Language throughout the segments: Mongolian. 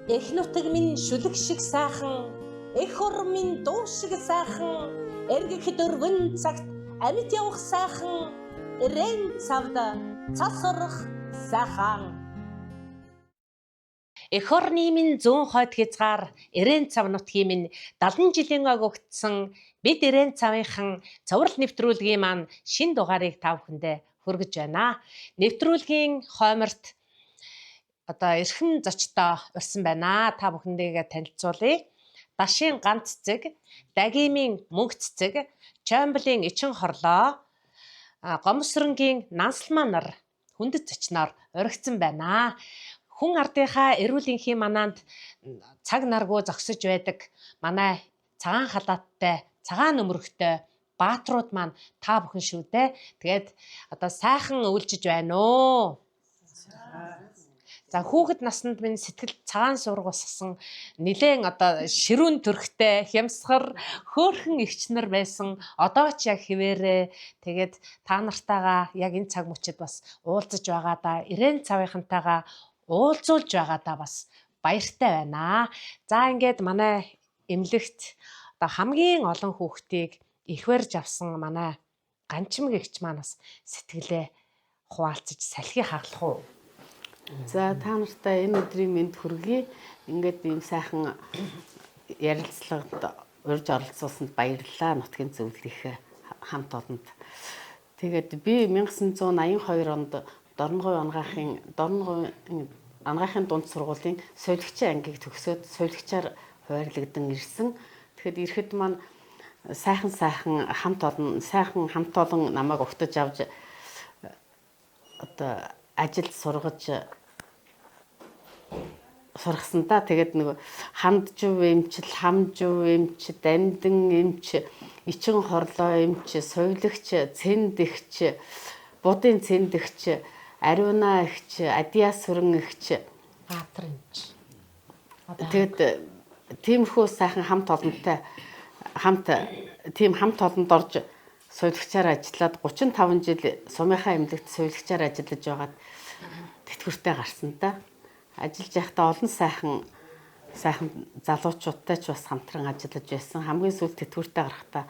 Эх нутаг минь шүлэг шиг сайхан, эх ор минь дуу шиг сайхан, эргэх дөрвөн цагт амьд явах сайхан, эрээн цавда цас орох сайхан. Эх орны минь зүүн хойд хязгаар эрээн цав нутгийн минь 70 жилийн огогдсон бид эрээн цавынхан цоврал нэвтрүүлгийн маань шин дугаарыг та бүхэндээ хүргэж байна. Нэвтрүүлгийн хойморт эрхэм зочдоо урьсан байна. Та бүхэндээ танилцуулъя. Дашийн ганц цэцэг, Дагимын мөнх цэцэг, Чоймболын ичин хорлоо, Гомсронгийн нансалмаа нар хүндэт зочноор уригдсан байна. Хүн ардынхаа эрүүл энхийн манаанд цаг наргуу зогсож байдаг манай цагаан халааттай, цагаан өмөрөгтэй бааtruуд маань та бүхэн шүү дээ. Тэгээд сайхан өвлжиж байна уу? За хүүхэд наснд минь сэтгэл цагаан сураг уссан нилээн ширүүн төрхтэй хямсгар хөөрхөн эгчнэр байсан. Одоо ч яг хിവэрэ. Тэгээд та нартайгаа яг энэ цаг мөчид бас уулзаж байгаадаа эрээн цавынхантайгаа уулзуулж байгаадаа бас баяртай байна. За ингээд манай эмнэлэгт хамгийн олон хүүхдийг их барьж авсан манай ганчмаг эгч маань бас сэтгэлээ хуваалцаж салхи хаглах уу? За та нартай энэ өдрийн мэнд хүргэе. Ингээд ийм сайхан ярилцлагад урьж оролцуулсанд баярлалаа. Нутгийн зөвлөлийнхээ хамт олонд. Тэгээд би 1982 онд Дорногой анагаахын дунд сургуулийн сувилагчийн ангийг төгсөөд сувилагчаар хуваарлагдсан ирсэн. Тэгэхэд ирэхэд маань сайхан хамт олон намайг угтаж авч ажил сургаж сургасандаа тэгээд нэг ханджив эмч, хамжив эмч, дамдин эмч, ичин хорлоо эмч, сувилагч, цэндэгч, будын цэндэгч, ариуна эгч, адиас сүрэн эгч, Баатар эмч. Тэгээд тиймэрхүү сайхан хамт олонтой хамт олонд орж сувилагчаар ажиллаад 35 жил сумынхаа эмнэлэгт сувилагчаар ажиллаж байгаад тэтгэвртэй гарсан та. Ажиллаж байхдаа олон сайхан залуучуудтай ч бас хамтран ажиллаж байсан. Хамгийн сүүлд тэтгэвртэй гарахдаа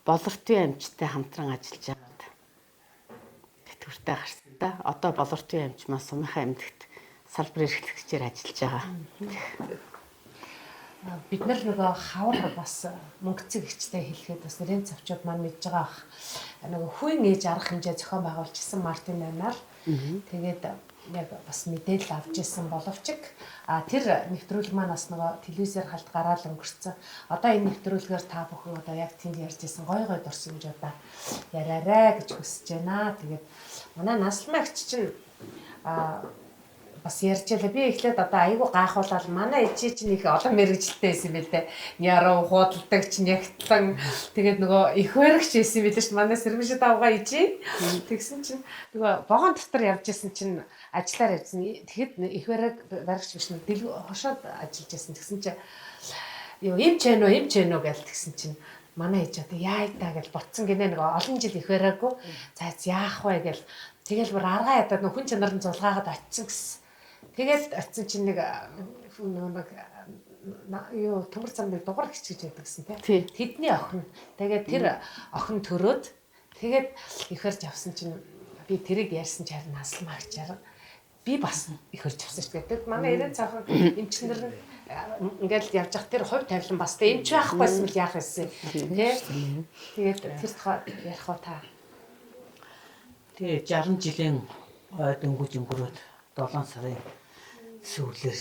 болортын эмчтэй хамтран ажиллаж байгаад тэтгэвртэй гарсан та. Одоо болортын эмч маань сумынхаа эмнэлэгт салбар эрхлэгчээр ажиллаж байгаа. Бид нар нөгөө хавар бас мөнгөцөг ихтэй хэлэхэд бас эрээн цавчууд маань мэдж байгаа бах. Нөгөө хүүгийн ээж арга хэмжээ зохион байгуулжсэн Мартин Наймаар. Тэгээд яг бас мэдээлэл авч ирсэн боловч тэр нэвтрүүлэг маань бас нөгөө телевизээр халт гараад өнгөрцөн. Одоо энэ нэвтрүүлгээр та бүхэн яг тэнд ярьж ирсэн гой дурсан гэж яриарай гэж хүсэж байна. Тэгээд манай наслмагч чинь бас ярьж байлаа. Би эхлээд айгүй гайхуулаад манай ичи чинь их олон мэрэгжилтэй байсан юм байна те. Яруу худалдаг чинь ягтлан тэгээд нөгөө их баригч байсан юм байна шүү. Манай сэрмэшэд авгаа ичи. Тэгсэн чинь нөгөө вагон дотор явж исэн чинь ажиллаар явсан. Тэгэхэд их баригч биш нэг хошоод ажиллаж исэн. Тэгсэн чинь юу эмч ээ нөө гээл тэгсэн чинь манай ээж яа таа гэж ботсон гинэ нөгөө олон жил их бараагүй. За яах вэ гээл тэгэл бүр аргаа ядаад нөх хүн чанарын зулгаагаад очсон гэсэн. Тэгээд очсон чинь нэг юу төмөр замыг дугаар хичээж байдаг гэсэн тийм. Тэдний охин. Тэгээд тэр охин төрөөд тэгээд их барьж авсан чинь би тэрийг ярьсан чинь харин наслмаа ачаар би бас их барьж авсан шүү дээ. Тэгээд манай эрээн цаахан эмчнэр ингээл явж явах тэр хувь тавилан бас тийм эмч байхгүйсэн бол яах вэ тийм. Тэгээд тэр тухай ярих уу та. Тэгээ 60 жилийн ойд өнгөрөөд 7 сарын сүүлээр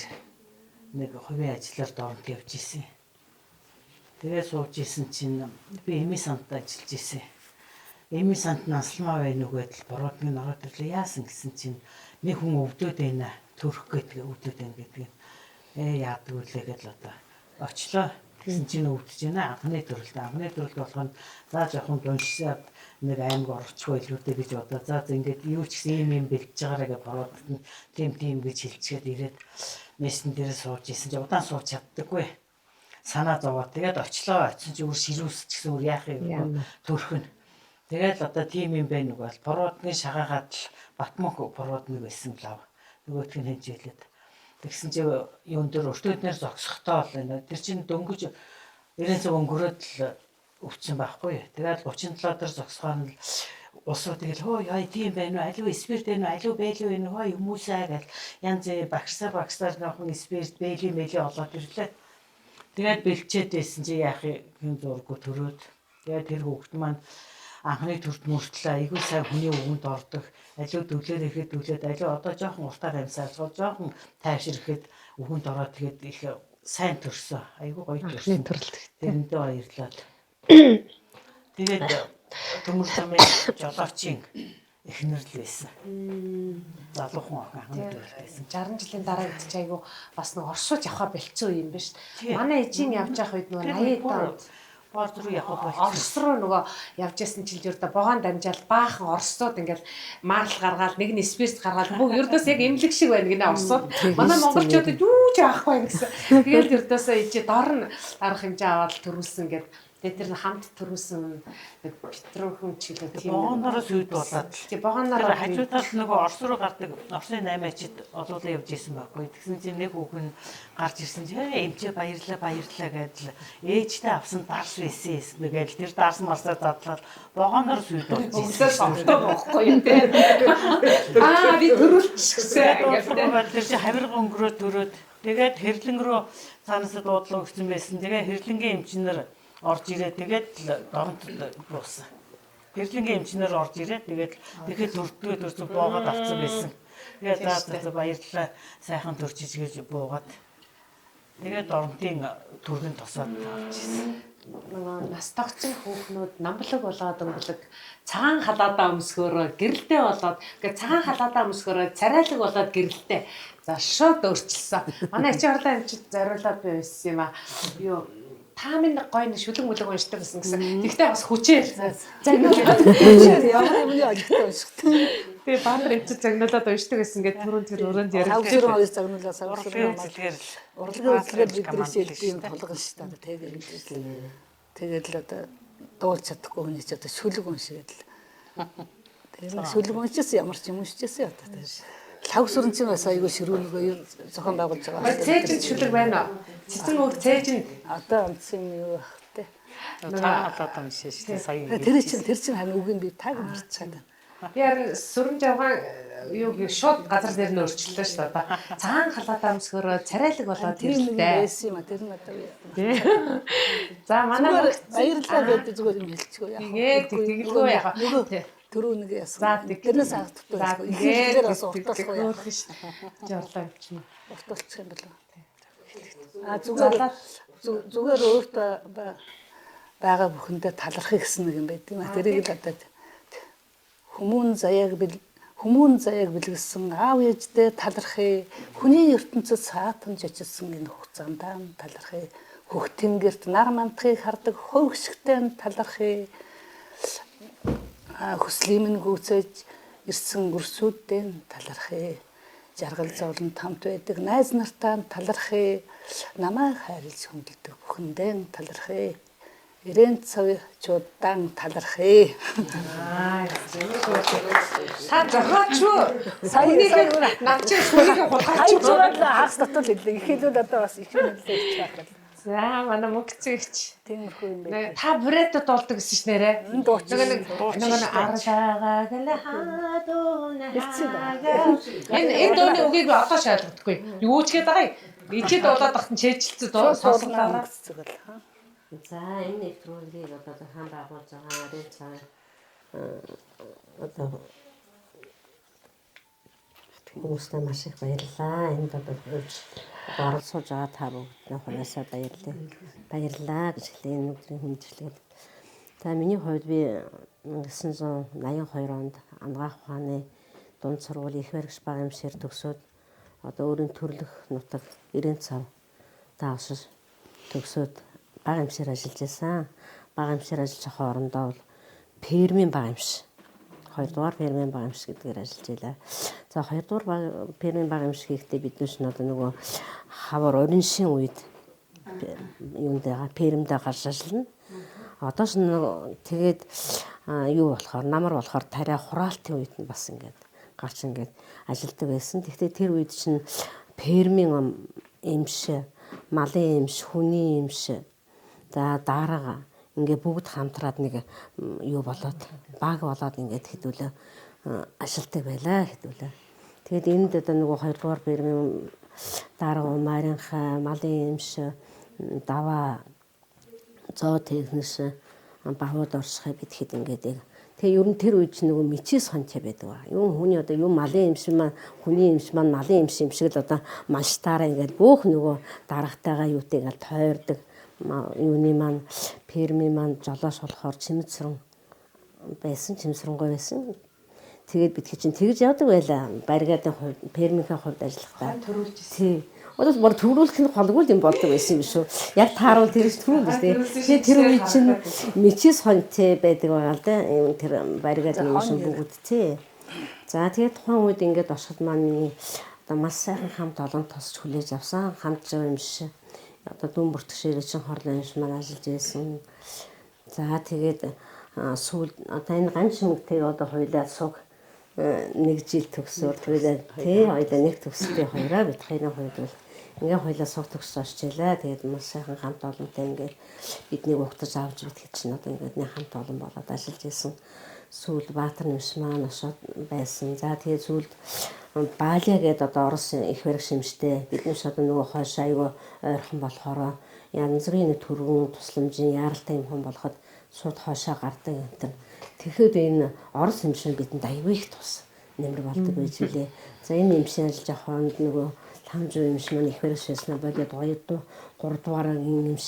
нэг хувийн ажлаар дорнод явж исэн. Тэгээ сууж исэн чинь би эми санд ажиллаж исэн. Эми санд наслмаа байна уу гэдэл бородны ороод ирлээ. Яасан гэсэн чинь нэг хүн өвдөд байна. Төрөх гэдэг өвдөд байна гэдэг. Яадаг үлээ гэдэл очлоо. Тэгсэн чинь өвдөж байна. Анхны төрөлд болох нь за жоохон дуншаад нэг аймаг орчихгүй л үүдээ гэж бодоо. За ингээд юу ч гэсэн юм бэлдэж байгаараа гэж бороод тийм гэж хэлчихээд ирээд мессен дээр сууж исэн чи удаан сууж чаддаггүй. Санаа зовоод тэгээд очлоо. Очсон чи өөр ширүүсч гэсэн өөр яах юм төрхөн. Тэгээд тийм юм байна уу бол бородны шагаагаад л Батмөнх бородны байсан лав. Нөгөөх нь хэнжээлээд Тэгсэн чи юун дээр өртөөднөр зогсохдоо л энэ тэр чинь дөнгөж 90 цаг өнгөрөөд л өвчин байхгүй. Тэгээд 37 дээр зогсохоор нь усуу тэгэл хөө яа тийм байна уу? Аливаа спирт байна уу? Аливаа бэлүү байна уу? Хүмүүсээ гэл янз багсаар нөхөн спирт бэлий мэлий олоод ирлээ. Тэгээд бэлчээд байсан чи яах юм зурггүй төрөөд. Тэгээд тэр хүүхэд маань анхны төрд мөртлөө айгүй сайн хүний өвөнд ордог. Аливаа дүүлээр ирэхэд дүүлээд аливаа одоо жоохон уртаар амьсаалцгаа жоохон тайвширхэд өвөнд ороод тэгээд их сайн төрсөн. Айгүй гоё төрсөн. Тэрэндээ баярлалаа. Тэгээд төмөр замын жолоочийн эхнэр л байсан. Залуухан анхны төрд байсан. 60 жилийн дараа гэдэг чи айгу бас нэг оршууж явах бэлцүү юм биш. Манай эжийн явж явах үед нөгөө 80 доо Борд руу явах болчих. Орос руу нөгөө явж ясан чил ердөө богоон дамжаал баахан орсууд ингээл марл гаргаал нэг нь спирт гаргаал бүгд ердөөс яг эмнэлэг шиг байна гинэ орсууд. Манай монголчуудад юу ч авахгүй гэсэн. Тэгэл ердөөсөө ичээ дор нь арга хэмжээ аваад төрүүлсэн гэдэг. Тэгээ тэр хамт төрүүлсэн Петрохын чиглэл тийм Богоноороос үйд болоод. Тэгээ богооноор хажуудаас нөгөө Орос руу гардаг. Оросын 8-ачид олуулаа явж исэн байхгүй. Тэгсэн чинь нэг хүүхэн гарч ирсэн чинь эмчээ баярлаа гэдэл ээжтэй авсан дарс байсан нэгэл тэр дарс марсаа задлаад богоноороос үйд болж өглөө сонтой бохгүй юм те. Би төрүүлчихсэн гэдэг. Тэр чинь хавирга өнгөрөө төрөөд тэгээд хэрлэн рүү цаанасаа дуудлаа өгсөн байсан. Тэгээ хэрлэнгийн эмчнэр орж ирээ тэгээд дорнод буусан. Хэрлэнгийн эмчнэр орж ирээ тэгээд тэгэхэд төрдгөө буугаад авсан байсан. Тэгээд за баярлалаа сайхан төрчиж гэж буугаад тэгээд дорнодын түргэн тосоод авч ирсэн. Нөгөө нас тогтсон хүүхнүүд намблаг болоод өнгөлөг цагаан халаадаа өмсгөөрөө гэрэлтэй болоод цагаан халаадаа өмсгөөрөө царайлаг болоод гэрэлтэй. За шууд өөрчилсөн. Манай ачи орлоо эмчид зориулаад байсан юм аа. Юу та минь гоё нэг шүлэг мүлэг уншдаг гэсэн. Тэгтээ бас хүчээр загнуулаад ямар юм ойлгохтой уншдаг. Тэгээ баатар эмчид загнуулаад уншдаг гэсэн. Ингээд түрүүн тэр өрөөнд яриад. Савсрын хоёр загнуулаад савсрын Зэлгээр урлагийн үзлэгээр бидрээс хэлбийн тулган шүү дээ. Тэгээд л одоо дуулж чадахгүй хүний ч одоо шүлэг уншгээд л. Тэгээд шүлэг уншижсэн ямар ч юм уншижсэн одоо тэгээд лавсрын чинь бас айгүй ширүүнийгөө зохион байгуулж байгаа. Цээжин шүлэг байна уу? Цэцэн үг цээжин Одоо онцсон юм юу бах те. цаа халаад юм шиг шүү дээ сая. Тэр чинь харин үгийн би таг марцаад байна. би харин сүрэн жавхан юу гэх шууд газар дээр нь өөрчлөлөө шүү дээ. Цагаан халаатаа өмсгөрөө царайлаг болоод Тэр нэг тэрэлтэй. байсан юм а тэр нь одоо За манай баярлалаа гэдэг зүгээр юм хэлчихгүй яа. тэгээд тэгэлгүй яах вэ? Төрөө нэг яасан. За тэрнээс авахгүй. Тэгээд бас уртуулахгүй яах. Жорлоо юм. Уртуулчих юм болов. А зүгээр өөртөө байгаа бүхэндээ талархах гэсэн нэг юм байдаг юм а. Тэрийг л одоо хүмүүн заяаг бэлгэсэн аав ээждээ талархъя. Хүний ертөнцид саатан жижигсэн энэ хугацаанд талархъя. Хөх тэнгэрт нар мандахыг хардаг ховг шигтэй талархъя. Хүслийн минь гүйцэж ирсэн өрсүүддээ талархъя. Жаргал зовлон тамт байдаг найз нартаа талархъя. Намайг хайрлж хүндэлдэг бүхэндээ талархъя. Ирээн цавчуудаан талархъя. Та зохиоч юу? Саяны навчиж хүнийг хулгайч. Хайжгаад л хагас дотор л хэлээ. Их хэлвэл одоо бас их юм хэлээ гэж байна. За манай мөгцөгч. Тиймэрхүү юм байна. Та бүрэтэд болдог гэсэн ш нэрэ. Нөгөө ардаагаа гэл хаадуна. Энэ дууны үгийг би одоо шалгадаггүй. Юу ч гээд байгаа юм. Ичээд болоод ахын чэжилцээ сонслоо. За энэ нэвтрүүлгийг одоо хаан байгуулж байгаа арай цаа одоо хүмүүстээ маш их баярлалаа. Энд одоо оролцож байгаа та бүгдний хураасаа баярлалаа гэж хэлээ энэ өдрийн хүндэтгэл. За миний хувьд би 1982 онд Ангаах ухааны дунд сургуулийн их баригч бага эмшээр төгсөөд одоо өөрийн төрлөх нутаг 90 цав даавшиж төгсөөд бага эмшээр ажиллаж байсан. Бага эмшээр ажиллах хоорондоо бол фермийн бага эмш. 2 дугаар фермийн бага эмш гэдгээр ажиллаж байлаа. За 2 дугаар фермийн бага эмш хийхдээ бид нүш одоо нөгөө хавар орин шин үед юундаа фермдээ гарч ажиллана. Одоо ч тэгээд юу болохоор намар болохоор тариа хураалтын үед нь бас ингээд гарч ингээд ажилдаг байсан. Гэхдээ тэр үед чинь фермийн эмш, малын эмш, хүний эмш, за дарга ингээ бүгд хамтраад нэг юу болоод баг болоод ингээд хэдүүлээ ажилтдаг байлаа хэдүүлээ. Тэгээд энд одоо нөгөө 2 дугаар фермийн дарга умаарынхаа малын эмш, даваа зоо технис бавууд орсхай бид хэд ингээд тэгээ ер нь тэр үед чинь нөгөө мичээс хончаа байдаг. Юу хүний одоо юу малын эмш маань хүний эмш маань малын эмш юм шиг л одоо манштаараа ингээд бүх нөгөө дарагтайгаа юутэйгээ тойрдог. Юуны маань фермийн маань жолоош болохоор чимэцрэн байсан, чимсрэнгой байсан. Тэгээд бид чинь тэгж явдаг байлаа. Баригадын хувьд, фермийнхээ хувьд ажиллахдаа. Тий. Одоо бүр төрүүлэх нь холгүй юм болдог байсан юм шүү. Яг тааруул тэрс төрүүл дээ. Тэгээд тэр үе чинь мичээс хонцээ байдаг байгаа л да. Тэр баригадын юм шиг бүгд тий. За тэгээд тухайн үед ингээд оршиход маань миний одоо маш сайхан хамт олон тосч хүлээж авсан. Хамт жав юм шиг. Одоо дүн бүртгэшээрээ чин хорлон юмш маань ажиллаж байсан. За тэгээд сүүл одоо энэ ганшимгтэй одоо хоёлаа суг 1 жил төгсөөр тэгээд тий хоёлаа нэг төгсөлтөө хоёроо бид хоёрын хувьд бол ингээ хоёлаа суг төгсөж очилаа. Тэгээд маш сайхан хамт олонтой ингээд биднийг ухтаж авч битгэж чинь одоо ингээд нэг хамт олон болоод ажиллаж байсан. Сүүл Баатар нэмш маань очоод байсан. За тэгээд сүүлд Баалиа гэдэг одоо Орос их барих шимжтэй бидний одоо нөгөө хойш айгүй ойрхон болохоор янз бүрийн төргөн тусламжийн яаралтай юм хүн болоход шууд хойшоо гардаг юм тэр. Тэгэхээр энэ Орос хэмшин бидэнд аюу их тус нэмэр болдог байж билээ. За энэ хэмшин ажиллаж хооронд нөгөө 500 хэмшин маань их барих шээснэ болоод 3 дугаарагийн хэмш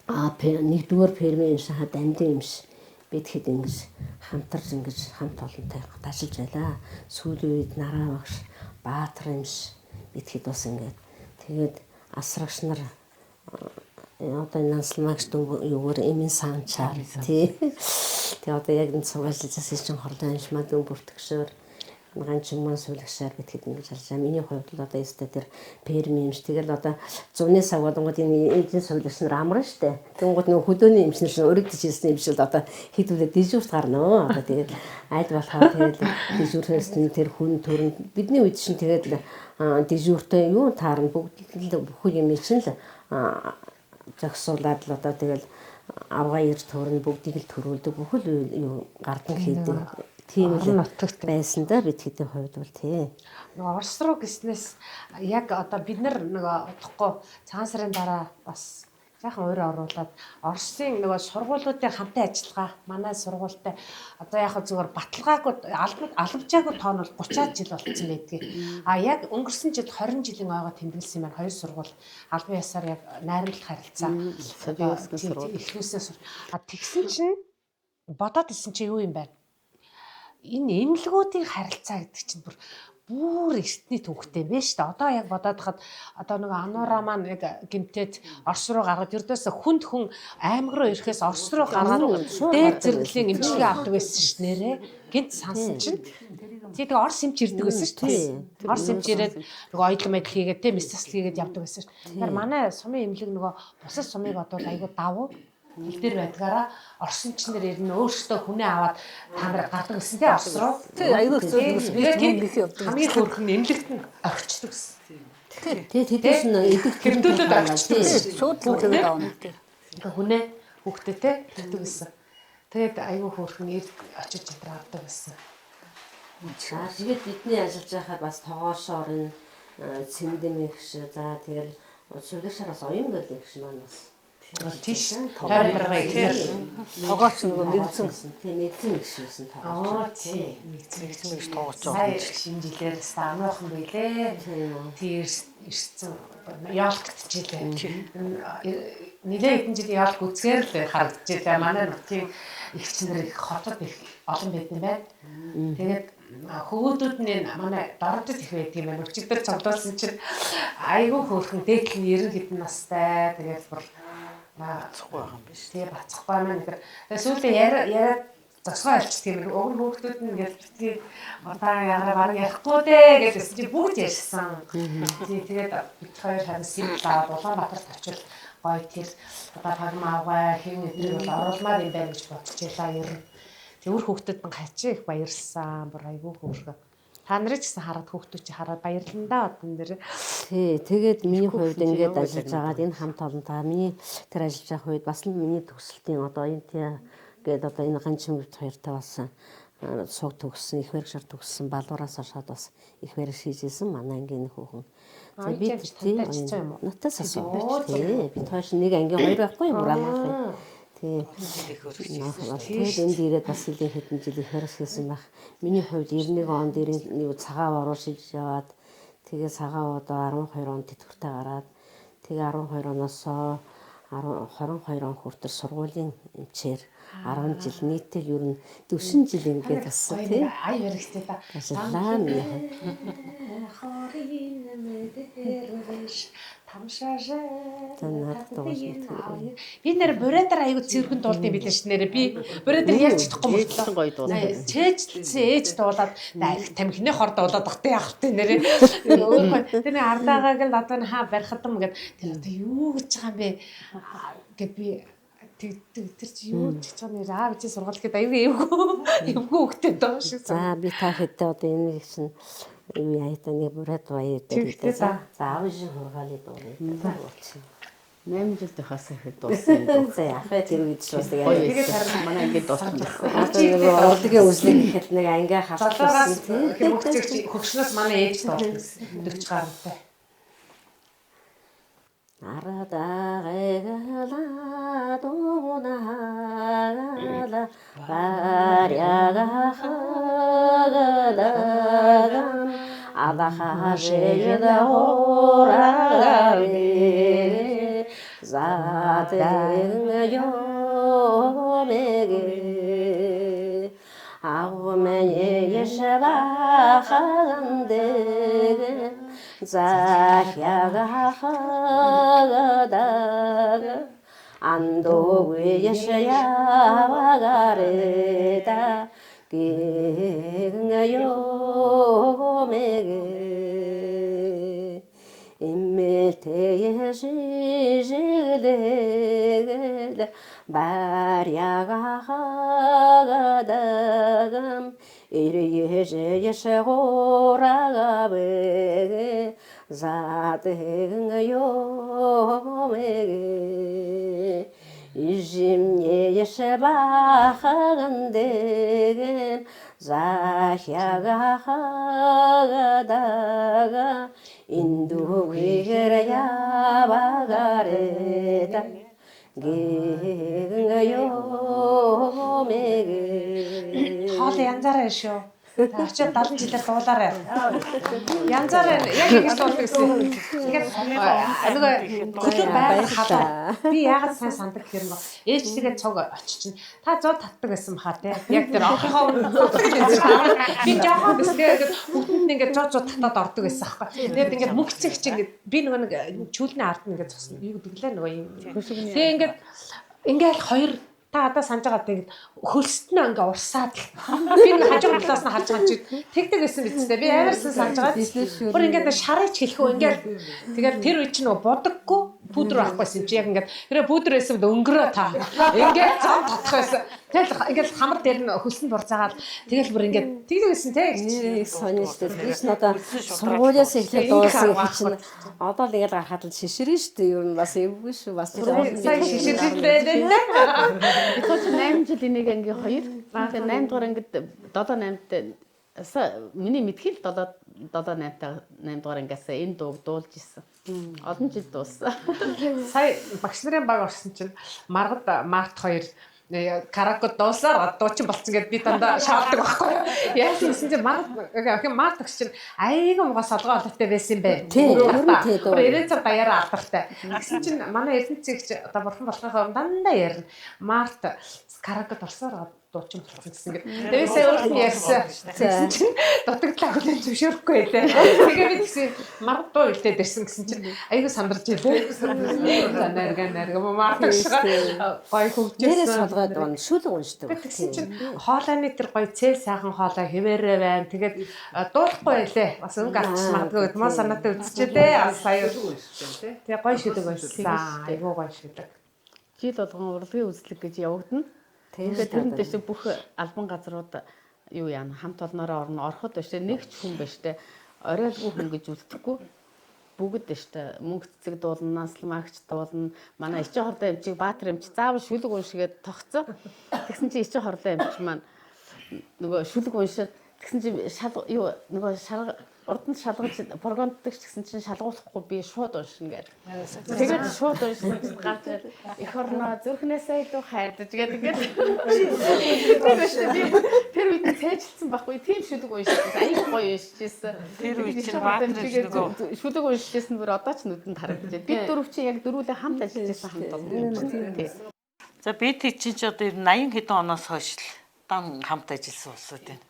1 дугаар фермийн хэмшин хад амдын хэмш бид хэд ингэж хамтарч ингэж хамт олонтой ажиллаж байлаа. Сүүлийн үед нараа багш, Баатар хэмш бид хэд бас ингэж тэгээд асрагч нар одоо нансалмагч юугаар эмийн саанчаар тий. Тэгээ одоо яг энэ цугаалжлаас чинь хорлон хэмш маа дүн бүртгэшээр ганчин маань суулагшаар бид хэд ингэж харж байгаа. Миний хувьд л одоо өстө тэр фермийн юмш тэгэл одоо зуны сав болонгод энэ эзэн суулагч нар амраа штэ. Тэнгууд нөгөө хөдөөний юмшнэр чинь өргөдөж ирсэн юм шиг л одоо хэдүүлээ дижурт гарна. Одоо тэгээд аль болохоор тэгээд дижуртээс тэр хүн төрөнд бидний үед чинь тэгээд дижуртээ юу таарна бүгд бүх юм чинь л зогсуулаад л одоо тэгэл авгаа ирж төрн бүгдийг л төрүүлдэг бүх л юу гардан хийдэг. Тийм л нутагт байсан да бид хэдийн хувьд бол тий. Нөгөө Орос руу гиснээс яг одоо бид нар нөгөө удахгүй цагаан сарын дараа бас сайхан өөрөө оруулаад Оросын нөгөө сургуулиудын хамтын ажиллагаа манай сургуультай одоо яг зүгээр баталгаагүй албажаагүй тоон бол 30-аад жил болцсон байдгийг. А яг өнгөрсөн жил 20 жилийн ойгоо тэмдэглэсэн юм байна. Хоёр сургууль албан ёсоор яг найрамдах харилцаа. Ихнээсээ тэгсэн чинь бодоод исэн чи юу юм бэ? Энэ эмнэлгүүдийн харилцаа гэдэг чинь бүр эртний түүхтэй байна шүү дээ. Одоо яг бодоод хахад одоо нэг ануураа маань яг гимтээд Орос руу гаргаад ердөөс хүнд хүн аймаг руу ирэхээс Орос руу гаргаад дээд зэрэглэлийн эмчилгээ авдаг байсан шүү нэрээ. Гинт сансан чинь тэгээ Орос эмч ирдэг байсан шүү дээ. Орос эмч ирээд нөгөө оюутан мэдл хийгээд тэ мессасл хийгээд явдаг байсан шүү. Тэгэхээр манай сумын эмнэлэг нөгөө бусад сумыг одоо айгуу давуу хил дээр байдгаараа орсончнэр ирнэ өөртөө хүнээ аваад та нар гардаг гэсэн тийм Орос руу. Тий аюул зөв би явдаг. Хамгийн хөрхөн эмнэлэгт нь орчдөг гэсэн. Тий тэдэс нь идэх гэрдүүлээд орчдөг гэсэн. Шууд л тэгээд авна тий. Ингээ хүнээ хүүхдээ те тэгдэг гэсэн. Тэгээд аюул хөрхөн очиж чадраа авдаг гэсэн. Тэгээд бидний ажиллаж байхад бас тоогоошоор цэндэм ихш за тэгэл сувлэгшээр бас оюун гэл ихш маань бас тийш тойрогоо ихээр Тогооч нөгөө мэдсэн тийм мэдсэн гişсэн тоогооч. Тий. мэдсэн гэж тоогооч байгаа. Шинэ жилээр стануухан байлээ. Тэр ирсэн яалтчихжээ. Нилээ хэдэн жил яалт үзгээр л харагдчихлаа. Манай нутгийн ихчнэр их хотод их олон байдсан байна. Тэгээд хөвгүүдүүд нь манай дордод их байдаг юм байна. Өчигдөр цогдуулсан чинь айгүй хөөрхөн дээдл нь 90 хэдэн настай. Тэгээд бүр бацхгүй байгаа юм биш. Тэгээ бацхгүй маань гэдэг. Тэгээд сүүлдээ яриад зогсгоо альчдаг юм. Уг нь хүүхдүүд нь ингээд битгий одоо яараа баг ярихгүй дээ гэсэн чи бүгд ярьсан. Тэгээд бид хоёр харин симплаа Улаанбаатарт очил гоё тэр одоо пагмаагаа хин эдгээр бол оруулмаар юм байна гэж бодчихлаа ер нь. Төвөр хүүхдүүд нь хачиг их баярлсан. Бүр айгүй хөөрхөн. Та нарыг ч гэсэн хараад хүүхдүүд чи хараад баярлалаа да одоо нэр. Тий, тэгээд миний хувьд ингээд ажиллаж байгаад энэ хамт олонтаа миний тэр ажиллаж байх үед бас л миний төгсөлтийн одоо энэ тий гээд одоо энэ ганчимд хоёртаа бас суг төгссөн, их баригшаар төгссөн балуураас хашаад бас их баригш хийжсэн манай ангийн хүүхэн. За би тий натаас асууж тий бид хойш нэг ангийн хоёр байхгүй юм уу? Тий. Тэгээд энд ирээд бас хэдэн жил их баригш хийсэн байх. Миний хувьд 91 онд нэг цагаан оруу шиж яваад тэгээ цагаан одоо 12 онд тэтгэвртэй гараад тэгээ 12 оноос 22 он хүртэл сургуулийн эмчээр 10 жил нийтээр ер нь 40 жил ингээд бассан тий. Ай баригчтай та. Ажиллаа миний Хорин мэдэрвэш тамшаашаа. Би нэр бурайдар аягүй цэвэрхэн дуулдсан билээ ш нэрэ би бурайдар ярьж чадахгүй болтлоо. Гоё дуулсан. Чэжлсэн ээж дуулаад их тамхины хор дуулаад ахтай яах вэ нэрэ. Тэр ардаагааг л одоо хаа барихадам гэд тэр одоо юу гэж байгаа юм бэ гэд би тэр чи юу гэж байгаа нэр аав чи сургал гэд аягүй эвгүй хөхтэй доо шиг. За би та хэдэ одоо энэ гэсэн юу яйтаа нэг бүрээд баяр гэдэг. За аав шиг хургаалыг дуурай. 8 жил тахаас ихэд дууссан юм. За яах вэ тэр үед ч бас Тэгээд харин манай ингээд дууссан. одоо урлагийн үзлэг гэхэд нэг ангиа Залуураас халтсан хөвгцөгч хөгшнөөс манай ээж дуулсан 40 гаруйтай. Арадагала дунагала барягахагадагам алахажеда орагаве затен йомеге аумене ешаваханде 자향하다가 안도 예셔야와가래다 기응요메게 임밀테에 시실레게다 바랴가하다가 이리예제예셔고라가베 자등요메게 이심예예셔바하간데겐 자향가하다가 인두위게라야바가레다 기응요메게 Хоол янзаараа шүү. Очоод 70 жилээр дуулаарай. Янзаараа яг ингэж дуулдаг гэсэн. Тэгээд нөгөө хөлөө байгаад хадаа. Би яагаад сайн сандаг гэхээр нөгөө ээжтэйгээ цог очиж чинь та 100 татдаг гэсэн баха тий. Яг тэр охинхоо би жоохон гэсгээд бүгдэнд ингээд 100 татаад ордог байсан аахгүй. Тэгээд ингээд мөнгөцөг чинь ингээд би нөгөө нэг чүүлний ард нь ингээд цусна. Юу гэдэг лээ нөгөө юм. Тэгээд ингээд хоёр та одоо санаж байгаа тийм хөлсөтнөө ингээ урсаад би нэг хажуу талаас нь харж байгаа чи тэгдэг байсан биз дээ. Би амарсан санаж байгаа. Бүр ингээ шараач хэлэхүү ингээ тэгэл тэр үе чинь нөгөө будаггүй пудр авахгүйсэн чи яг ингээ тэр пудр байсан өнгөрөө та ингээ зам татах байсан. Тэгэл ингээл хамар дээр нь хөлсөнд бурцаагаад тэгэл бүр ингээ тэгдэг байсан те. Нэрийг сонирхдаг. Би ч надаа сургуулиас эхлээд дууссан чинь одоо л ингээл гарахад л шишрэн штэ юу юм бас эвгүй шүү бас сайн шишрэлтэй дээ. Би тооч 8 жил энийг анги 2. Тэгээд 8 дугаар ангид 7 8-т миний мэдхийн 7 8-та 8 дугаар ангиас энэ дууг дуулж ирсэн. Олон жил дууссан. Сая багш нарын баг орсон чинь Маргад Март 2 караоке дуусаар дуучин болцсон гэдээ би дандаа шаарддаг байхгүй юу. Яасан гэсэн чинь Март багш чинь айгүй муухай солгоо олонтой байсан юм бэ. Тийм, ер нь тийм дуу. 90 цаг даяараа алдартай. Гэсэн чинь манай эрдэнэцэгч одоо бурхан болохоо дандаа ярина. Март караоке дуусаар дуучин болцсон гэсэн гээд. Тэгээс өөрт нь ярьсан. Тэгсэн чинь дутагдлаа хүлэн зөвшөөрөхгүй байлаа. Тэгээ би тэгсэн Март дуу илтээд ирсэн гэсэн чинь айгүй сандарч байлаа. Нэргэн Март багшгаа гой хөгжсөн. Нэрээ солгоод он шүлэг уншдаг. Тэгсэн чинь хоолойны тэр гоё цээл сайхан хоолой хэвээрээ байна. Тэгээд дуулахгүй байлээ. Бас өнгө авчих магадгүй гэд маа санаатай үзчихээ. Сая тэгээ гоё шүлэг байсан. Айгүй гоё шүлэг. Жил болгон урлагийн үзлэг гэж явагдана. Тэгээд тэрнээс бүх албан газрууд юу яана хамт олноороо ороход биш нэг ч хүн биш те оройлгүй хүн гэж үлдэхгүй бүгд биш те мөнгө цэцэг дуулна насламагч дуулна манай ичи хордоо эмчиг Баатар эмч заавал шүлэг уншигээд тогтцоо тэгсэн чи ичи хордоо эмч маань нөгөө шүлэг уншаад тэгсэн чи юу нөгөө урд нь шалгаж програмддаг гэсэн чинь шалгуулахгүй би шууд уншина гэдэг. Тэгээд шууд уншсан гарч их орноо зүрхнээсээ илүү хайрдаж гэдэг. Тэр үед цээжилсэн байхгүй тийм шүлэг уншижсэн. Аяг гоё уншижсэн. Тэр үед чинь Баатар шүлэг уншижсэн бүр одоо ч нүдэнд харагдаж байна. Бид дөрөв чи яг дөрвөлээ хамт ажиллаж байсан хамт олон. За би чинь ч одоо 80 хэдэн оноос хойш л дан хамт ажилласан улсууд байна.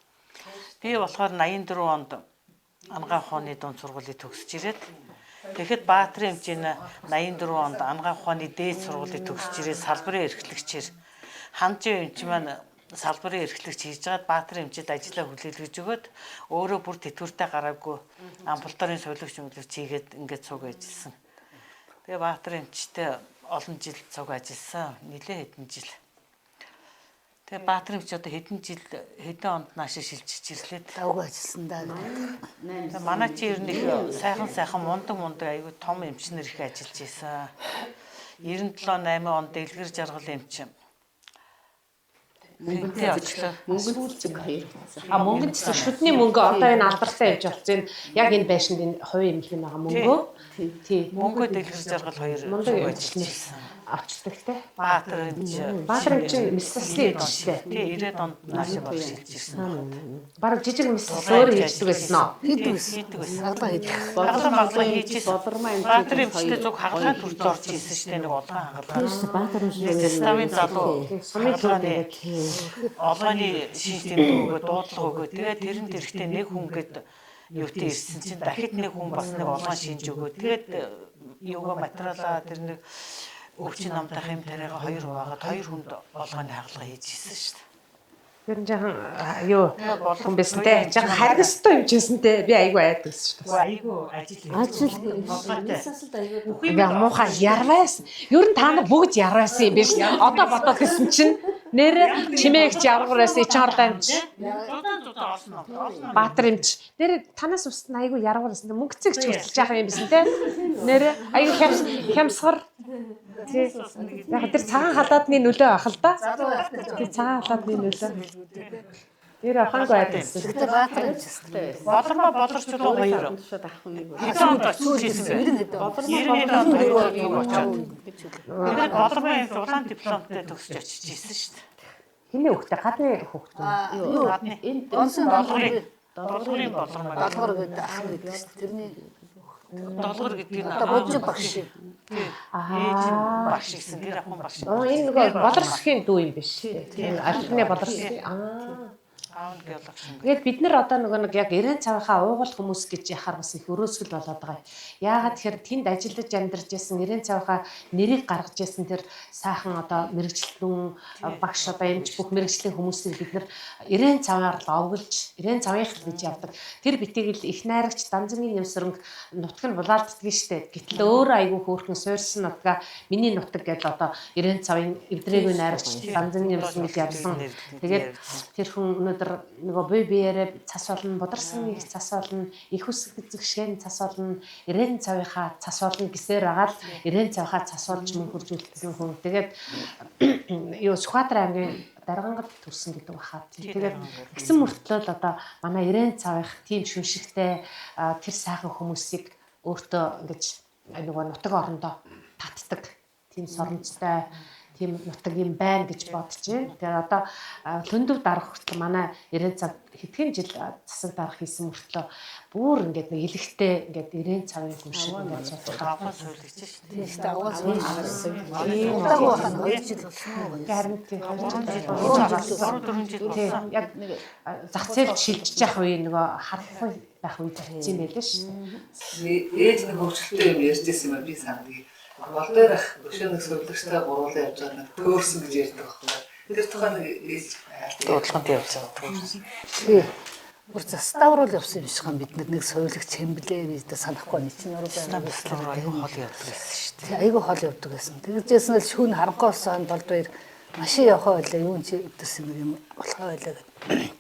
Би болохоор 84 онд Ангаа ухааны дунд сургуулийг төгсөж ирээд тэгэхэд Баатарын хэмжээний 84 онд Ангаа ухааны дээд сургуулийг төгсөж ирээд салбарын эрхлэгчээр Ханжин эмч маань салбарын эрхлэгч хийж байгаад Баатарын хэмжээнд ажиллаа хүлээлгэж өгөөд өөрөө бүр тэтгэвртэй гараагүй амбулаторын солиогч мөглөгч хийгээд ингээд цуг ажилласан. Тэгээ Баатарын эмчтэй олон жил цуг ажилласан. Нилээ хэдэн жил. Тэгээ Баатар эмч одоо хэдэн онд наашаа шилжиж ирлээ. Давгүй ажилласан даа. Манай чи ер нь их сайхан мундаг аягүй том эмчнэр их ажиллаж исэн. 97-8 онд дэлгэр жаргал эмч. Мөнгөтэй очлоо. Мөнгөцөг хоёр. Мөнгөнд шүдний мөнгө одоо энэ алдартай явж болсон. Яг энэ байшинд энэ хувийн эмнэлгийн байгаа мөнгөө. Тий. Мөнгө дэлгэр жаргал хоёр мундаг ажиллаж исэн. Авчдаг те. Баатар эмч. Баатар эмч мисэлслийн эмчтэй. Тий 90-ад онд наашаа болж шилжиж ирсэн. Бараг жижиг мисэлс өөрөө хийдэг байсан уу? Хийдэг байсан. Хагалгаа хийжсэн. Болормоо эмч. Баатар эмчтэй зүг хагалгаа төрж орж исэн шүү дээ нэг улаан хагалгаа. Баатар эмч Ставын залуу Сумын хагалгааны олооны систем өгөө дуудлага өгөө. Тэгээд тэрэнд эрэхтэй нэг хүн гээд юутай ирсэн чинь дахид нэг хүн бас нэг олгон шинж өгөө. Тэгээд юугаа материалаа тэр нэг өвчин намтах юм тариага хоёр хуваагаад хоёр хүнд олгооны хагалгаа хийж исэн шүү дээ. Тэр нь жаахан юу болгон байсан те. Жаахан харгастай юм чийсэнтэй би айгүй айдаг шүү дээ. Айгүй ажил Ингээ муухай ярвайсан. Ер нь та нар бүгд ярвайсан юм биш. Одоо бодоод хэлсэн чинь нэр чимээгч яргураас ичэн ордоо амч. Баатар эмч. Нэр танаас устна айгүй яргуурсан. Мөнгөцөгч хүртэлж яах юм бисэн те. Нэр айгүй хямсгар. Яг тэр цагаан халаадны нөлөө ах л да. Тэр цагаан халаадны нөлөө. Тэр ахангүй айдсан. Тэгтээ Баатар эмчтэй. болормоо болорчдоо хоёр. Шууд авах нэг. Хэдэн онд очиж ирсэн. 90-ад онд хоёр очоод. Тэгээд болормоо эмч улаан дипломтой төгсөж очиж ирсэн шүү дээ. Хиний хөхтэй гадны хөхтэй. Юу Энд онсон Долгорын болормоо. долгор гэдэг ах гэдэг шүү дээ. Тэрний Долгор гэдэг нь бодж багш. ээж нь багш гэсэн тэр ахын багш. Энэ нөгөө болорсхийн дүү юм биш. Тийм альбны болорсхийн. Аав нь геологч юм. Тэгээд бид нар одоо нөгөө нэг яг 90 цавынхаа уугуул хүмүүс гэж яхаар бас их өрөөсгөл болоод байгаа. Яагаад тэгэхээр тэнд ажиллаж амьдарч байсан 90 цавынхаа нэрийг гаргаж байсан тэр сайхан одоо мэрэгчлэн багш одоо эмч бүх мэрэгчлийн хүмүүсийг бид нар 90 цаваар л овгилж 90 цавынх гэж явдаг. Тэр битгий л их найрагч Данзангийн нэмсрэнг нутаг нь булаалддаг штэ. Гэтэл өөрөө айгүй хөөрхөн суурьсан нутгаа миний нутаг гэж одоо 90 цавын эвдрээгүй найрагч Данзангийн нэмсрэнг гэж явсан. Тэгээд тэр хүн өнөөдөр нөгөө бие биеэрээ цас болно, бударсан их цас болно, их үсэг зэгшгэн цас болно, 90 цавынхаа цас болно гэсээр агаад 90 цавынхаа цас болж мөнгө хуржүүлсэн хүн. Тэгээд юу Сүхбаатар аймгийн Даргангад төрсэн гэдэг бахаа. Тэгээд гисэн мөртлөө л одоо манай 90 цавынх тийм шүншигтэй тэр сайхан хүмүүсийг өөртөө ингэж нөгөө нутаг орондоо татдаг. Тийм соромжтой тийм нутаг юм байна гэж бодож байна. Тэгээд одоо Лөндөв дарах хүртэл манай 90 цаг хэдхэн жил засаг дарах хийсэн мөртлөө бүр ингээд нэг илэгтэй ингээд 90 цагийн хүн шиг ингээд суудах Аваа сөйлөгч шүү дээ. Тийм аваа гарсан. удаагүй хана 2 жил болсон уу? Харин тийм 3 жил болсон. яг нэг зах зээлд шилжиж явах үе нөгөө харахгүй байх үед хэцүү юм байлаа шүү. Ээж нэг хөвчлөлтэй юм ярьжсэн юм би санагдав. Гол дээр өшөөний зөвлөгчтэй гуруулаа явж байгаа нэг төөрсөн гэж ярьдаг байхгүй. Тэр тухайн нэг ээж Дуудлаганд явж байгаа. Тий. Бүр заставруул явсан юм шиг хам бид нэг соёлог чемблээ бидээ санахгүй нэг чинь ороо байгаа. Аюу хол явдаг гэсэн шүү дээ. Тий, айгүй хол явдаг гэсэн. Тэгжсэн л шүүн харанхуй болсон болд баяр машин явахаа байлаа юу чи өдөрсөн юм болохоо байлаа гэд.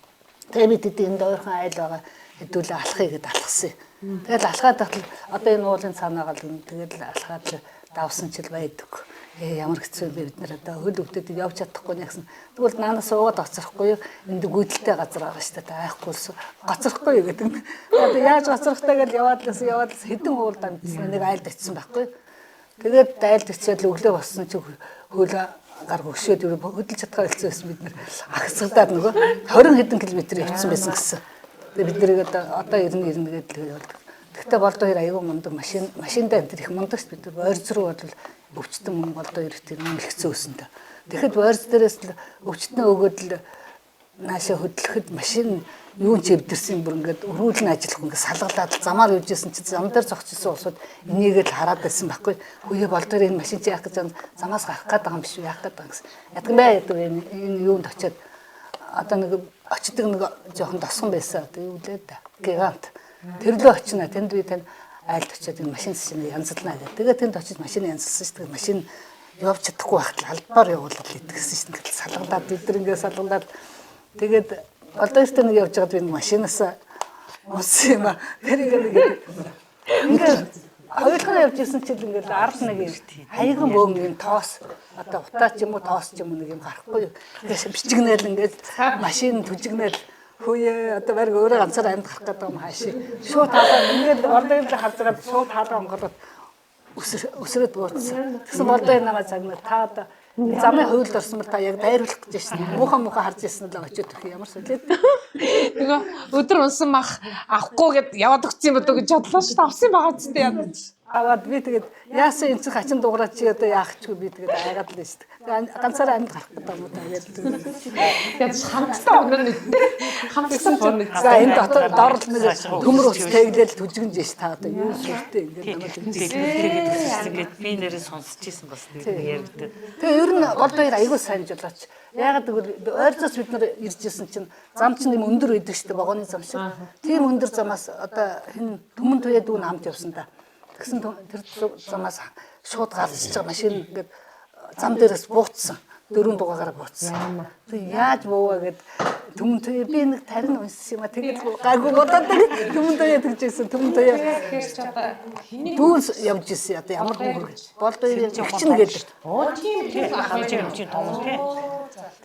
Тэгээ бид энд ойрхон айл байгаа хэдүүлээ алхахыг гээд алхсан. Тэгэл алхаад тахл одоо энэ уулын цаанаага л тэгэл алхаад л давсан чил байдаг. Ямар хэцүү бэ бид нар одоо хөл өвдөд явж чадахгүй нэгсэн. Тэгвэл наанаас суугаад оцрохгүй юу? Энд гүйдэлтэй газар байгаа шүү дээ. Айхгүйс гоцрохгүй юу гэдэг. Одоо яаж гоцрохтай гэж яваад л хэдэн уулд амтсан нэг айлд очсон байхгүй. Тэгээд айлд очиад л өглөө боссон чи хөл гар хөшөөд хөдөлж чадхаа хэлсэн байсан бид нар агсгадаад нөгөө 20 хэдэн километр явсан байсан гэсэн. Тэгээд бид нарыг одоо 90 гээд л явуулдаг. Тэгтээ болдоо хоёр аягүй мундаг машиндаа энэ их мундаг шүү бид ойрц руу бол өвчтөн мөн болдоо хоёр тэр мөн ихцэн өснөд. Тэгэхэд ойрц дээрээс л өвчтнөө өгөөд л наашаа хөдлөхөд машин юу ч эвдэрсэн бүр ингээд өрүүлэн ажиллах ингээд салгалаад замаар явжсэн чи зам дээр зогсчихсон усууд энийгээ л хараад байсан байхгүй. Хөөе болдоо энэ машин чи яах гэж замаас гарах гэдэг юм биш үү яах гэдэг гэсэн. Ядган бай гэдэг энэ юунд очиод одоо нэг очдөг нэг жоохон тосгон байсан одоо юу лээ да. Гигант. Тэрлөө очино. Тэнд би тань айлд очиод энэ машин чинь янзлнаа гэх. Тэгээд тэнд очиж машин янзлсан шүү дээ. Машин явж чадахгүй байхад албаар явуулаад идэгсэн шүү дээ. Салгалаад бид нар ингээд салгалаад тэгээд одоо ихтэй нэг явж байгаад би машинаас унсан юм аа. Тэр ингээд хоёулаа явж ирсэн чинь ингээд 11 хаяган бөөмгийн тоос одоо утаа ч юм уу тоос ч юм уу нэг юм гарахгүй юу. Ингээд бичигнээл ингээд машин түжигнээл хөөе одоо барь өөрөө ганцаар амьд гарах гэдэг юм хааши. Шууд хаалаа ингээд ордын харж байгаа шууд хаалаа онгороод өсрөөд буутсан. Тэгсэн болдоо намайг загнаа та одоо замын хувьд орсон бол та яг дайруулах гэж байна. Муухай харж ирсэн л очиод ирэх ямар сүлээд. Нөгөө өдөр унсан мах авахгүй гэд яваад өгсөн юм бодоо гэж бодлоо шүү дээ. Авсан байгаа ч гэдэг ядаж. Аваад би тэгээд яасан энэ чинь хачин дуурайч чи одоо яах ч би тэгээд айгаад л шүү дээ. Ганцаараа амьд гарах гэдэг юм уу та гэдэг. Тэгээд хамтдаа өнөр нэгтэй. Хамтдаа боног. За энэ дотор дорл нэг төмөр ус тэглэл түжигнж ш та одоо юу сүртэй ингээд намайг тэгээд төссөн ингээд би нэрээ сонсч ийсэн бас нэг яригддаг. Тэгээ ер нь болдоо хоёр аягүй сайн жолооч. Ягаад гэвэл ойрцоос бид нар ирж исэн чинь зам чинь юм өндөр байдаг шүү дээ вагоны зам шиг. Тийм өндөр замаас одоо хин түмэн туяа дүүн хамт явсан та. Тэгсэн тэр замаас шууд гарч байгаа машин ингээд зам дээрээс буутсан. Дөрөв дугаараар буутсан. Тэг яаж буугаа гэд түмэн туяа би нэг тарин унссан юм а тэгээд гайгүй бодоод түмэн туяа тэгжсэн түмэн туяа дүүн явж ирсэн одоо ямар хүн болдоо юм чинь гэдэг. Оо тийм Хамж юм чинь том тий.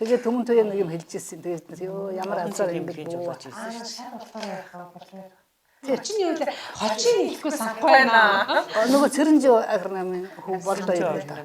Тэгээ түмэн туяа нэг юм хэлж ирсэн. Тэгээд ёо ямар анцаар ингэж бууж ирсэн шүү. Хочин юу вэ? Хочин хэлэхгүй санахгүй байна. Нөгөө Цэрэнжи агрономын хүү болдоо юм да.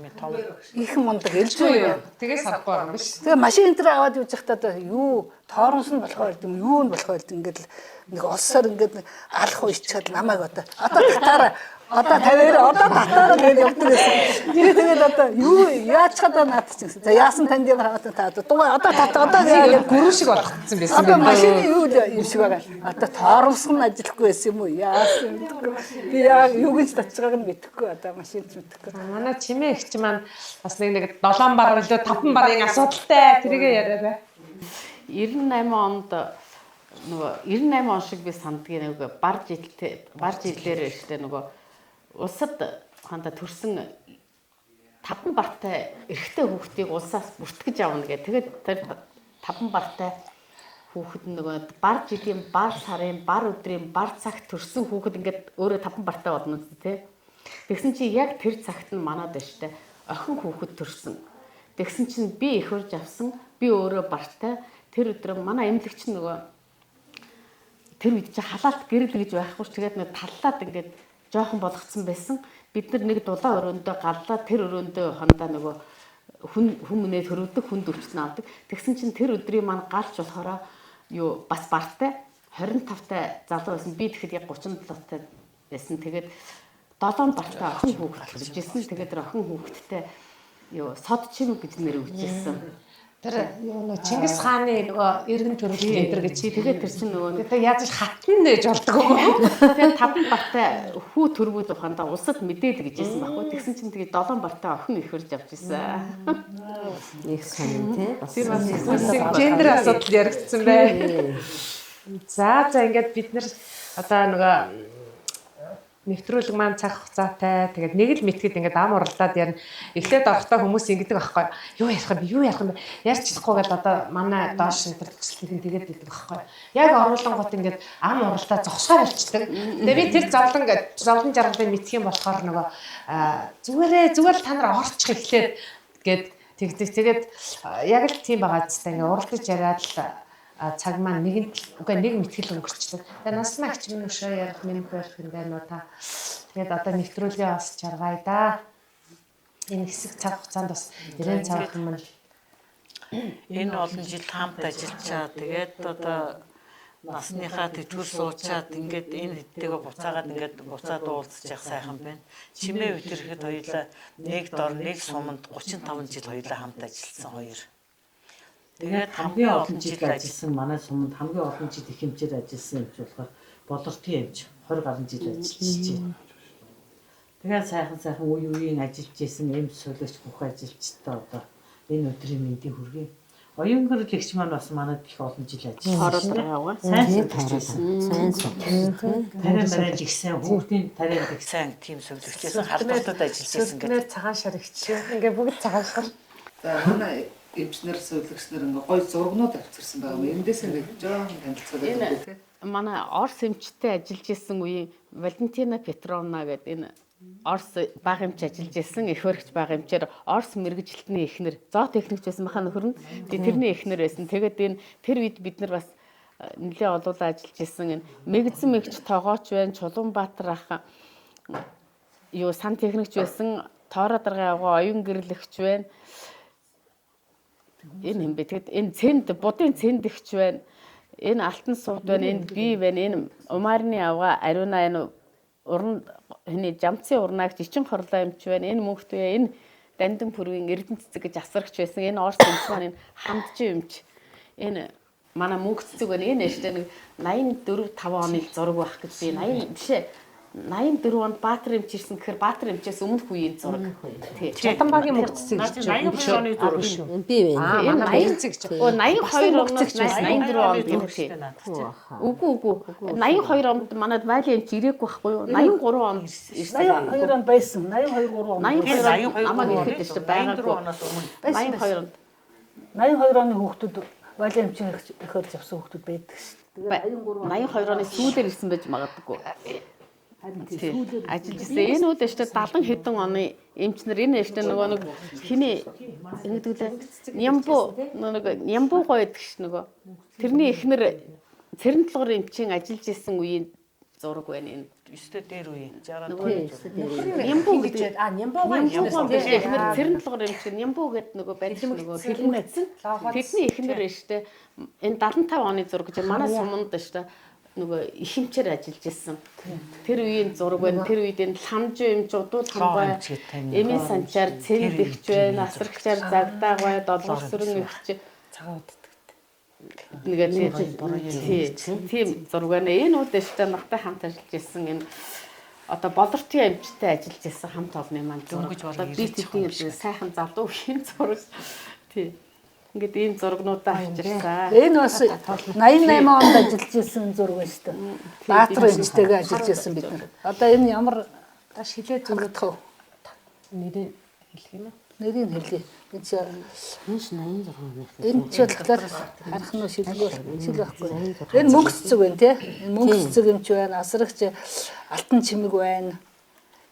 Их мундаг элжүү юм. Тэгээ санахгүй байгаа юм биш. Тэгээ машин энэ төр аваад явж байхдаа юу тооронс нь болохоор юм юу нь болохоор ингээд нэг олсоор ингээд алах уйчаад намайг одоо татаараа одоо 50-аар одоо татаараа гэж явдаг гэсэн. Тэгээд одоо юу яаж чадаа наадчих гэсэн. За яасан танд юм хаваад та одоо тэгээд гүрүү шиг болгоцсон байсан одоо машины юу юм шиг байгаа. Одоо тооромсгон ажиллахгүй байсан юм уу? Яасан гэдэггүй. Би яг юу гэж татчихааг нь мэдэхгүй. Одоо машин ч мэдэхгүй. Манай чимээ ихч маань бас нэг 7 бар илүү 5 барын асуудалтай тэргээ яриараа. 98 онд нөгөө 98 он шиг би сандгийн нэг бар жилээр ихтэй нөгөө улсад ханда төрсэн 5 бартай эрэгтэй хүүхдийг улсаас бүртгэж авна гэх. Тэгээд тэр 5 бартай хүүхэд нөгөө бар жилийн, бар сарын, бар өдрийн, бар цагт төрсэн хүүхэд ингээд өөрөө 5 бартай болно тий. Тэгсэн чи яг тэр цагт нь манад байна штэ. Охин хүүхэд төрсэн. Тэгсэн чинь би их урж авсан. Би өөрөө бартай. Тэр өдөр манай эмнэлэгч нөгөө тэр үед чи халаалт гэрэл гэж байхгүй ш. Тэгээд нэг таллаад ингээд жоохон болгоцсон байсан. Бид нар нэг дулаан өрөөндөө галлаа тэр өрөөндөө хондоо нөгөө хүмүүнээ төрөвдөг хүнд өвчтөн авдаг. Тэгсэн чинь тэр өдрийн маань галч болохоор юу бас бартай 25-тай залуу байсан. Би тэгэхэд яг 37-тай байсан. Тэгээд 7 бартай охин хүүхэд иржсэн. Тэгээд тэр охин хүүхэдтэй юу сод чин гэж нэр өгчээсэн. Тэр юу Чингис хааны нөгөө эргэн төрөлт энэ гэж тэгээд тэр чинь нөгөө тэгээд яаж хатан нээж болдог юм. Тэгээд 5 бартай хүү төргүүд ухаандаа улсад мэдээд гэжсэн байхгүй. Тэгсэн чинь тэгээд 7 бартай охин их хурж авч ирсэн. Их сонин тий. Тэр бас гендер асуудал яригдсан бай. За ингээд бид нэр одоо нөгөө нэвтрүүлэг маань цаг хугацаатай. Тэгээд нэг л мэтгэд ингээд ам уралдаад ярина. Эхлээд орохдоо хүмүүс ингэдэг байхгүй юу юу ярих юм бэ? Ярьж чадахгүй гэдэг одоо манай доош энэ төсөлтөнд тэгээд идэг байхгүй. Яг оруулангууд ингээд ам уралдаа зогсоо болчдөг. Тэгээд би тэр зовлон жаргалыг мэдх юм болохоор нөгөө зүгээр та нар орчих эхлээд гээд тэгдэг. Тэгээд яг л тийм байгаа ч гэсэн ингээд уралдаж яриад л цаг маань нэг мэтгэл өнгөрчдөг. Тэгээ нас магч минь өшөө ярих минь байх юм байна уу та. Тэгээд одоо нэвтрүүлгээ бас чаргая да. Энэ хэсэг цаг хугацаанд бас 90 цаг юм. Энэ олон жил хамт ажиллачаа. Тэгээд одоо насныхаа тэтгэр суучаад ингээд энэ хэдтэйгээ буцаад уулзах яг сайхан байна. Чимээ үтерхэд хоёулаа нэг дор нэг суманд 35 жил хоёулаа хамт ажилласан хоёр. Тэгээд хамгийн олон жил ажилласан манай суманд хамгийн олон жил их хэмжээр ажилласан юм ч болохоор болортын эмч 20 гаруй жил ажиллаж байна. Тэгээд сайхан үеийн ажиллаж исэн эмч солиоч бүх ажилчтай одоо энэ өдрийн мэндийг хүргэе. Оюун гэрэлэгч маань бас манайд их олон жил ажилласан. Сайн тариан жигсэн хүүхдийн тариан жигсэн тим зөвлөгчөөс халдвартад ажиллажсэн гэдэг. Цагаан шарагч. Ингээ бүгд цагаан шар. За манай эмчнэр зөвлөгчнөр ингээ гой зургнууд авчирсан байгаа юм. Эндээс ингээ жоон танилцуулаад тийм. Манай Орос эмчтэй ажиллаж исэн үеийн Валентина Петровна гэдэг энэ Орос бага эмч ажиллаж исэн их хөрөгч бага эмчээр Орос мэргэжилтний эхнэр зоо техникч байсан махаа нөхөр нь тэрний эхнэр байсан. Тэгээд энэ тэр үед бид нар бас нэлээ олуулаа ажиллаж исэн энэ мэгдсэн мэгч тоогооч байна, Чулуунбаатар ах сан техникч байсан, Тоороо даргын авгаа оюун гэрлэгч байна. Энэ юм бэ. Тэгэд энэ будын цэндэгч байна. Энэ алтан сувд байна, энэ би байна, энэ умаарны авгаа ариуна энэ уран хний жамцын урнаагч ичин хорлоо юмч байна. Энэ мөнхт үе энэ дандан пүрвийн эрдэнэ цэцэг гэж асарагч байсан. Энэ Орос эмч маань энэ хандж юмч. Энэ манай мөнх цэцэг байна. Энэ эштэй нэг 84 5 оны зураг байх гэж би 80 бишээ 84 онд Баатар эмч ирсэн гэхээр Баатар эмчээс өмнөх үеийн зураг. Тий. Чатамбагийн мөнх цэцэг гэж 82 оны зураг шүү. Би байна. Энэ 80 цэцэг. 82 оноос 84 онд тий. Үгүй. 82 онд манайд Вали эмч ирээгүй байхгүй юу? 83 онд ирсэн. 82 онд байсан. 82 онд. 82 намайг ихэд шүү байгаагүй. 82 онд. 82 оны хүүхдүүд Вали эмчийн ихэр завсан хүүхдүүд байдаг шүү. 82 оны сүүлээр ирсэн байж магадгүй. Ажиллаж ирсэн. Энэ үед өштэй 70 хэдэн оны эмчнэр энэ өштэй нөгөө нэг хиний ингэдэглээ Нямбу гоё гэдэг ш нөгөө тэрний эхнэр цэрэн толгор эмчийн ажиллаж ирсэн үеийн зураг байна энэ. Өстэй дээр үе 60 Нямбу гэж Нямбу биш эхнэр цэрэн толгор эмч Нямбу гэдэг нөгөө барилж нөгөө хэлмэдсэн. Тэдний эхнэр өштэй энэ 75 оны зураг гэж манай суманд өштэй нөгөө их хэмчээр ажиллаж ирсэн. Тэр үеийн зураг байна. Тэр үед энэ ламжуу эмч удуул хамбай, эмийн санчаар цэндэгч байна, асрагчаар загдааг бай, долгорсөрөн өвч цагаан уддаг. Тийм зураг байна. Энэ үед өштэй нахтай хамт ажиллаж ирсэн энэ одоо болортын эмчтэй ажиллаж ирсэн хамт олонны маань зураг. Одоо би тэдний сайхан залуу үеийн зураг. Тийм. Ингээд ийм зургнуудаа авчирсан. Энэ бас 88 онд ажиллаж ирсэн зураг байна шүү дээ. Баатар эмчтэйгээ ажиллаж ирсэн бид нар. Одоо энэ ямар шилээ зүрх нэрийг хэлэх юм аа. Нэрийг хэлье. Энэ чи 86 оны. энэ ч болохоор харах нь шил байхгүй. Энэ мөнх цэцэг байна тий. Энэ мөнх цэцэг эмч байна, асрагч алтан чимэг байна.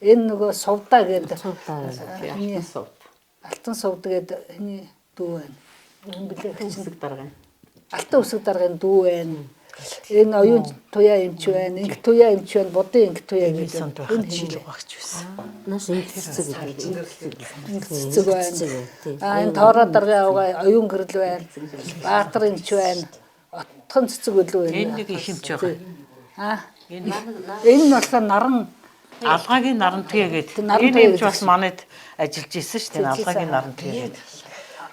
Энэ нөгөө сувдаа гэдэг. Алтан сувд гэдэг энэ дүү байна. Энэ билээ хэсэг дарга. Алтан үсэг даргын дүү байна. Энэ оюун туяа эмч байна. Инг туяа эмч байна. Будын инг туяа гэдэг. Энэ хилэг багч байсан. Нас цэцэг гэдэг. Цэцэг байна. Энэ тоороо даргын авгаа оюун гэрэл байна. Баатар эмч байна. Отхон цэцэг үлээ байна. Энэ нэг их эмч байгаа. Энэ нь болохоор наран алгаагийн нарантгээ гэдэг. Энэ эмч бас манайд ажиллаж исэн шүү дээ. Алгаагийн нарантгээ гэдэг.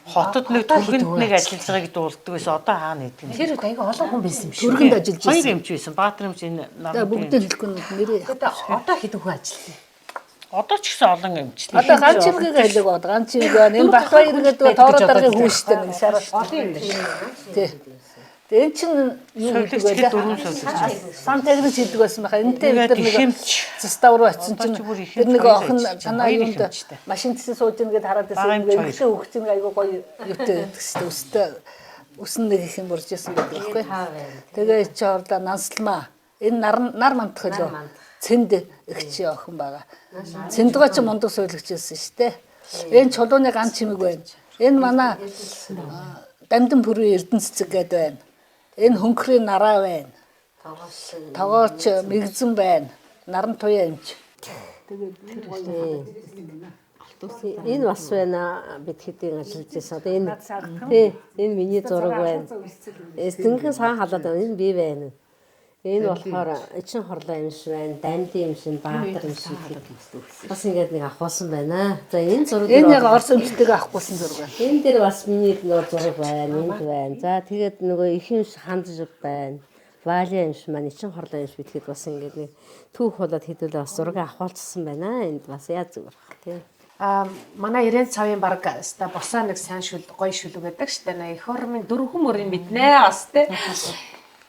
Хотод нэг түргэнд нэг ажиллаж байгааг дуулдаг байсан. Одоо хаана идэв? Тэр аяга олон хүн байсан юм шүү. түргэнд ажиллаж байсан. Хоёр эмч байсан. Баатар эмч энэ нарантгээ. Бүгдээ хэлэхгүй нэрээ. Одоо хэдэн хүн ажилласан? Одоо ч гэсэн олон эмч. Одоо ганц чимгийг хэлээг бод. Ганц чимэг байна. Энэ Батбаяр гэдэг тоороо даргын хүн шүү дээ. Шар олон юм байна. Тий. Тэгээ эн чинь юу гэдэг вэ? дөрвөн сувлагч. Сантехник хийдэг байсан байхаа. Энтэй бид нар Ихэмч. заставар очсон чинь бүр ихэмч тэр нэг хоёр охин ажиллаж танаа байна. юунд Хоёр ихэмчтэй. машин төсөө сууж ингээд хараад Бага байсан. эмч хоёр. Ингээд хөгцөн айгуу гоё юутэй байдаг шүү дээ. Өстэй үсэн нэг их юм борж исэн гэдэг байхгүй. Тэгээ чи орлоо нансалмаа. Энэ нар мандах хөлөө. Цэнд ихчи охин байгаа. Цэндгаа чи мундаг суулагч байсан шүү дээ. Энэ чулууны ганц чимэг байна. Энэ манай дамдан бүрийн эрдэнэ цэцэг гэдэг байна. Энэ хөнгөрийн нараа байна. Тогооч мэгзэн байна. Наран туяа эмч. Энэ бас байна бид хэдийн ажиллаж байсан. Одоо энэ энэ миний зураг байна. Эсдэнхэн цагаан халаад байна. Энэ би байна. Энэ болохоор эчин хорлоо юм шиг байна. Дамдын юм шиг, баатар юм шиг бас ингээд нэг авахулсан байна. За энэ зураг Энэ яг орс эмчтэйг авахгүйсэн зураг байна. энэ дээр бас миний нөгөө зураг байна. Энд байна. За тэгээд нөгөө их юм шиг хандж байна. Вали юм шиг маань эчин хорлоо юм шиг битгэд бас ингээд нэг түүх болоод хэдүүлээ бас зураг авахулсан байна. Энд бас яа зүгээр бах тийм. Манай 90 цавын баг өста босоо нэг сайн гоё шүлэг байдаг штэ. Их хормын дөрвөн мөрийн мэднэ бас те.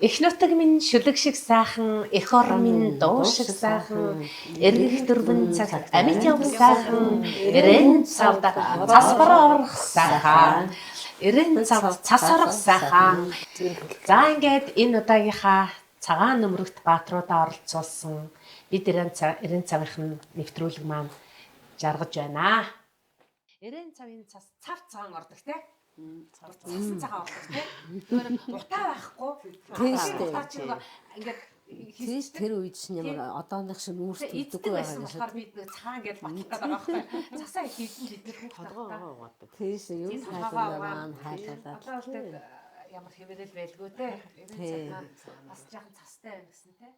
Их нутаг минь шүлэг шиг сайхан, их хормын дуу шиг сайхан, эргэх дөрвөн цаг амьд яв сайхан, 90 цавда цасбараа орох сайхан. 90 цав цас орох сайхан. За ингээд энэ удаагийнхаа цагаан нөмрөгт баатруудаа оролцуулсан бид 90 цавынхын нэвтрүүлэг маань жаргаж байна. 90 цавын цав цагаан ордог те. Цасан цагаан ордог те. Тэр утаа байхгүй. Ингээд Тийш тэр үед чинь ямар одооных шиг нүүрс төлдөггүй байгаа гэсэн болохоор бид цагаан гэж батлах гэдэг байгаа байхгүй. Цасаа хийдэн бид нар хүүхдтэй. тийш юу хайрлаа хайлуулаад. Одоо бол ямар хэвээрэл байлгүй те. Бас жоохон цастай байна гэсэн те.